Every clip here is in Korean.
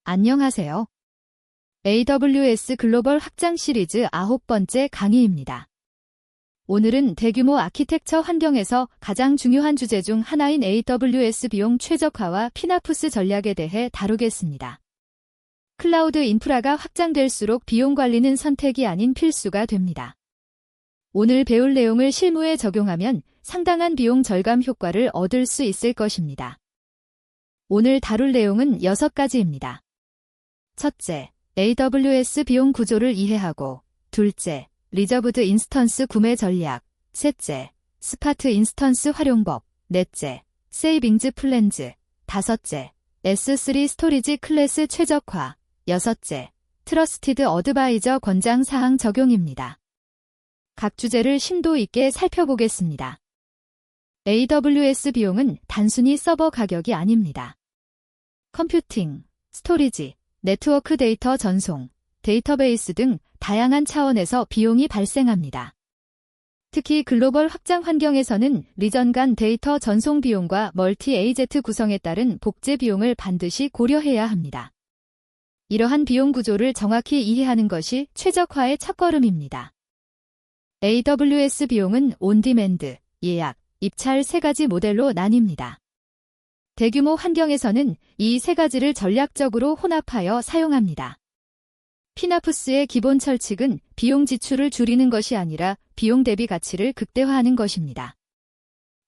안녕하세요. AWS 글로벌 확장 시리즈 9번째 강의입니다. 오늘은 대규모 아키텍처 환경에서 가장 중요한 주제 중 하나인 AWS 비용 최적화와 피나푸스 전략에 대해 다루겠습니다. 클라우드 인프라가 확장될수록 비용 관리는 선택이 아닌 필수가 됩니다. 오늘 배울 내용을 실무에 적용하면 상당한 비용 절감 효과를 얻을 수 있을 것입니다. 오늘 다룰 내용은 6가지입니다. 첫째, AWS 비용 구조를 이해하고, 둘째, 리저브드 인스턴스 구매 전략, 셋째, 스파트 인스턴스 활용법, 넷째, 세이빙즈 플랜즈, 다섯째, S3 스토리지 클래스 최적화, 여섯째, 트러스티드 어드바이저 권장 사항 적용입니다. 각 주제를 심도 있게 살펴보겠습니다. AWS 비용은 단순히 서버 가격이 아닙니다. 컴퓨팅, 스토리지, 네트워크 데이터 전송, 데이터베이스 등 다양한 차원에서 비용이 발생합니다. 특히 글로벌 확장 환경에서는 리전 간 데이터 전송 비용과 멀티 AZ 구성에 따른 복제 비용을 반드시 고려해야 합니다. 이러한 비용 구조를 정확히 이해하는 것이 최적화의 첫걸음입니다. AWS 비용은 온디맨드, 예약, 입찰 3가지 모델로 나뉩니다. 대규모 환경에서는 이 3가지를 전략적으로 혼합하여 사용합니다. 피나푸스의 기본 철칙은 비용 지출을 줄이는 것이 아니라 비용 대비 가치를 극대화하는 것입니다.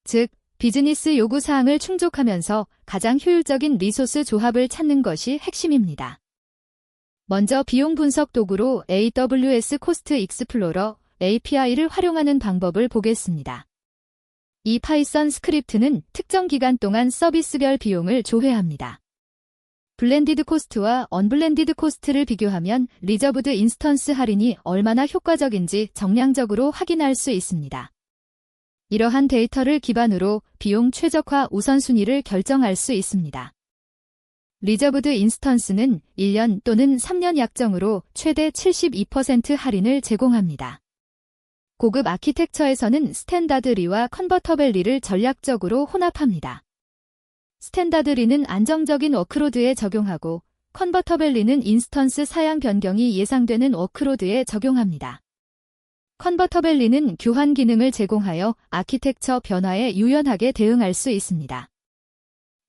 즉, 비즈니스 요구사항을 충족하면서 가장 효율적인 리소스 조합을 찾는 것이 핵심입니다. 먼저 비용 분석 도구로 AWS 코스트 익스플로러 API를 활용하는 방법을 보겠습니다. 이 파이썬 스크립트는 특정 기간 동안 서비스별 비용을 조회합니다. 블렌디드 코스트와 언블렌디드 코스트를 비교하면 리저브드 인스턴스 할인이 얼마나 효과적인지 정량적으로 확인할 수 있습니다. 이러한 데이터를 기반으로 비용 최적화 우선순위를 결정할 수 있습니다. 리저브드 인스턴스는 1년 또는 3년 약정으로 최대 72% 할인을 제공합니다. 고급 아키텍처에서는 스탠다드리와 컨버터벨리를 전략적으로 혼합합니다. 스탠다드리는 안정적인 워크로드에 적용하고 컨버터벨리는 인스턴스 사양 변경이 예상되는 워크로드에 적용합니다. 컨버터벨리는 교환 기능을 제공하여 아키텍처 변화에 유연하게 대응할 수 있습니다.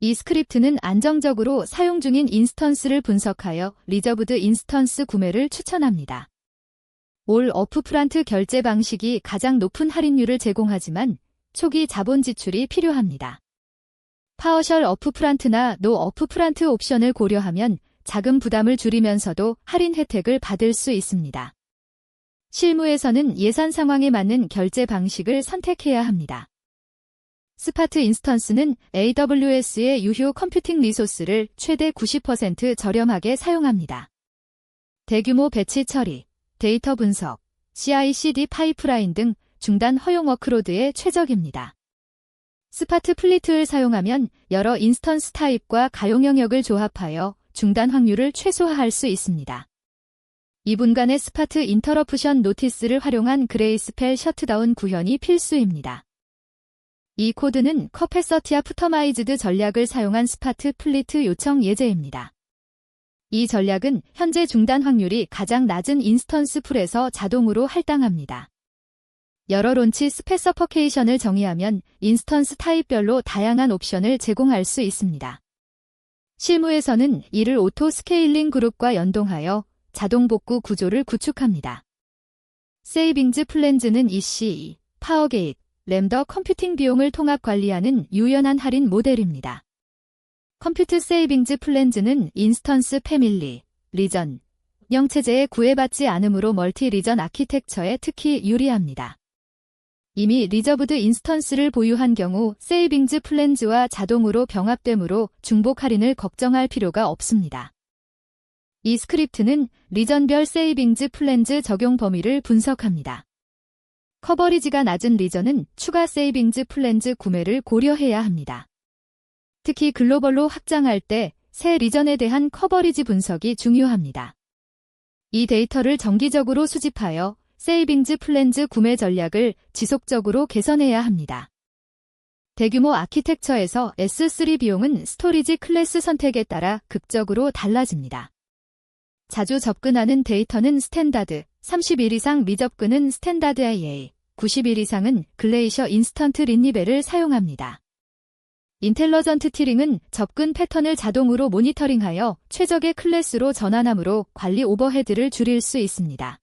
이 스크립트는 안정적으로 사용 중인 인스턴스를 분석하여 리저브드 인스턴스 구매를 추천합니다. 올 어프프란트 결제 방식이 가장 높은 할인율을 제공하지만 초기 자본 지출이 필요합니다. 파워셜 어프프란트나 노 어프프란트 옵션을 고려하면 자금 부담을 줄이면서도 할인 혜택을 받을 수 있습니다. 실무에서는 예산 상황에 맞는 결제 방식을 선택해야 합니다. 스파트 인스턴스는 AWS의 유효 컴퓨팅 리소스를 최대 90% 저렴하게 사용합니다. 대규모 배치 처리, 데이터 분석, CI/CD 파이프라인 등 중단 허용 워크로드에 최적입니다. 스파트 플리트를 사용하면 여러 인스턴스 타입과 가용 영역을 조합하여 중단 확률을 최소화할 수 있습니다. 2분간의 스파트 인터러프션 노티스를 활용한 그레이스펠 셔트다운 구현이 필수입니다. 이 코드는 커패서티 아프터마이즈드 전략을 사용한 스파트 플리트 요청 예제입니다. 이 전략은 현재 중단 확률이 가장 낮은 인스턴스 풀에서 자동으로 할당합니다. 여러 론치 스페서퍼케이션을 정의하면 인스턴스 타입별로 다양한 옵션을 제공할 수 있습니다. 실무에서는 이를 오토 스케일링 그룹과 연동하여 자동 복구 구조를 구축합니다. 세이빙즈 플랜즈는 EC, 파워게이트, 램더 컴퓨팅 비용을 통합 관리하는 유연한 할인 모델입니다. 컴퓨트 세이빙즈 플랜즈는 인스턴스 패밀리, 리전, 운영체제에 구애받지 않으므로 멀티 리전 아키텍처에 특히 유리합니다. 이미 리저브드 인스턴스를 보유한 경우 세이빙즈 플랜즈와 자동으로 병합되므로 중복 할인을 걱정할 필요가 없습니다. 이 스크립트는 리전별 세이빙즈 플랜즈 적용 범위를 분석합니다. 커버리지가 낮은 리전은 추가 세이빙즈 플랜즈 구매를 고려해야 합니다. 특히 글로벌로 확장할 때 새 리전에 대한 커버리지 분석이 중요합니다. 이 데이터를 정기적으로 수집하여 세이빙즈 플랜즈 구매 전략을 지속적으로 개선해야 합니다. 대규모 아키텍처에서 S3 비용은 스토리지 클래스 선택에 따라 극적으로 달라집니다. 자주 접근하는 데이터는 스탠다드, 30일 이상 미접근은 스탠다드 IA, 90일 이상은 글레이셔 인스턴트 린리벨을 사용합니다. 인텔러전트 티링은 접근 패턴을 자동으로 모니터링하여 최적의 클래스로 전환하므로 관리 오버헤드를 줄일 수 있습니다.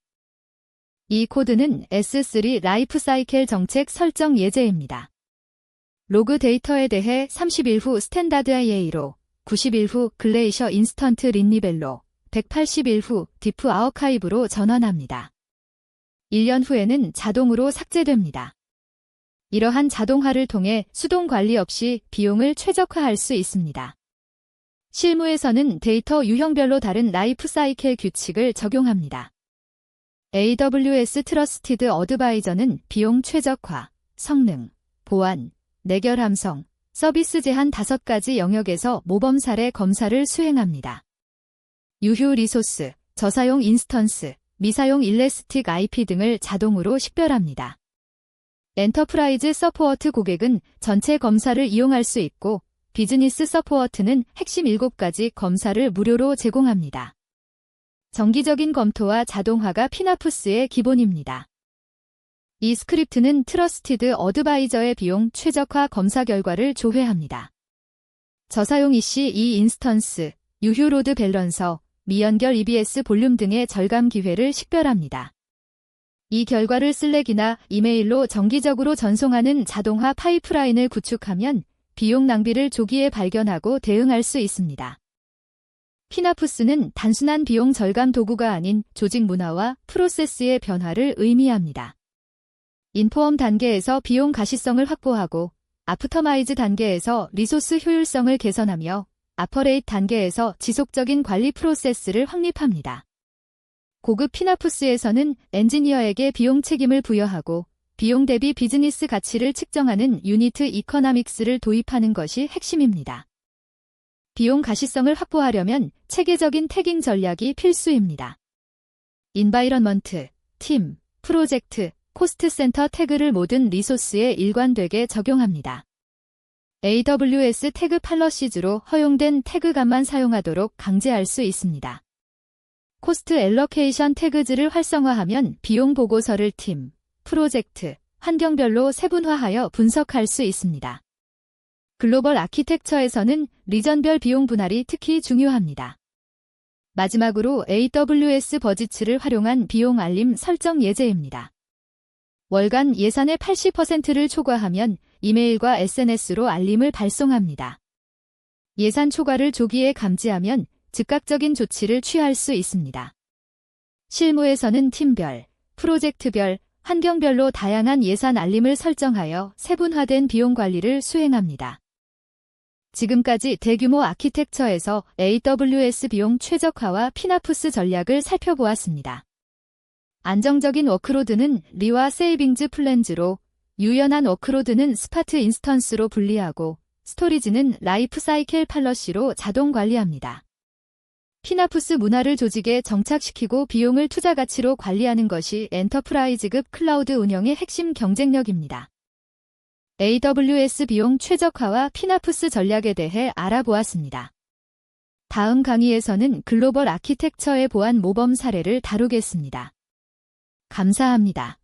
이 코드는 S3 라이프 사이클 정책 설정 예제입니다. 로그 데이터에 대해 30일 후 스탠다드 IA로, 90일 후 글레이셔 인스턴트 린리벨로, 180일 후 디프 아어카이브로 전환합니다. 1년 후에는 자동으로 삭제됩니다. 이러한 자동화를 통해 수동 관리 없이 비용을 최적화할 수 있습니다. 실무에서는 데이터 유형별로 다른 라이프 사이클 규칙을 적용합니다. AWS 트러스티드 어드바이저는 비용 최적화, 성능, 보안, 내결 함성, 서비스 제한 5가지 영역에서 모범 사례 검사를 수행합니다. 유휴 리소스, 저사용 인스턴스, 미사용 일레스틱 IP 등을 자동으로 식별합니다. 엔터프라이즈 서포트 고객은 전체 검사를 이용할 수 있고 비즈니스 서포트는 핵심 7가지 검사를 무료로 제공합니다. 정기적인 검토와 자동화가 피나푸스의 기본입니다. 이 스크립트는 트러스티드 어드바이저의 비용 최적화 검사 결과를 조회합니다. 저사용 EC2 인스턴스, 유휴 로드 밸런서, 미연결 EBS 볼륨 등의 절감 기회를 식별합니다. 이 결과를 슬랙이나 이메일로 정기적으로 전송하는 자동화 파이프라인을 구축하면 비용 낭비를 조기에 발견하고 대응할 수 있습니다. 피나푸스는 단순한 비용 절감 도구가 아닌 조직 문화와 프로세스의 변화를 의미합니다. 인포엄 단계에서 비용 가시성을 확보하고 아프터마이즈 단계에서 리소스 효율성을 개선하며 아퍼레이트 단계에서 지속적인 관리 프로세스를 확립합니다. 고급 피나푸스에서는 엔지니어에게 비용 책임을 부여하고 비용 대비 비즈니스 가치를 측정하는 유니트 이코노믹스를 도입하는 것이 핵심입니다. 비용 가시성을 확보하려면 체계적인 태깅 전략이 필수입니다. 인바이런먼트, 팀, 프로젝트, 코스트 센터 태그를 모든 리소스에 일관되게 적용합니다. AWS 태그 팔러시즈로 허용된 태그값만 사용하도록 강제할 수 있습니다. 코스트 엘러케이션 태그즈를 활성화하면 비용 보고서를 팀, 프로젝트, 환경별로 세분화하여 분석할 수 있습니다. 글로벌 아키텍처에서는 리전별 비용 분할이 특히 중요합니다. 마지막으로 AWS 버지츠를 활용한 비용 알림 설정 예제입니다. 월간 예산의 80%를 초과하면 이메일과 SNS로 알림을 발송합니다. 예산 초과를 조기에 감지하면 즉각적인 조치를 취할 수 있습니다. 실무에서는 팀별, 프로젝트별, 환경별로 다양한 예산 알림을 설정하여 세분화된 비용 관리를 수행합니다. 지금까지 대규모 아키텍처에서 AWS 비용 최적화와 피나푸스 전략을 살펴보았습니다. 안정적인 워크로드는 리와 세이빙즈 플랜즈로, 유연한 워크로드는 스파트 인스턴스로 분리하고, 스토리지는 라이프 사이클 팔러시로 자동 관리합니다. 피나푸스 문화를 조직에 정착시키고 비용을 투자 가치로 관리하는 것이 엔터프라이즈급 클라우드 운영의 핵심 경쟁력입니다. AWS 비용 최적화와 피나푸스 전략에 대해 알아보았습니다. 다음 강의에서는 글로벌 아키텍처의 보안 모범 사례를 다루겠습니다. 감사합니다.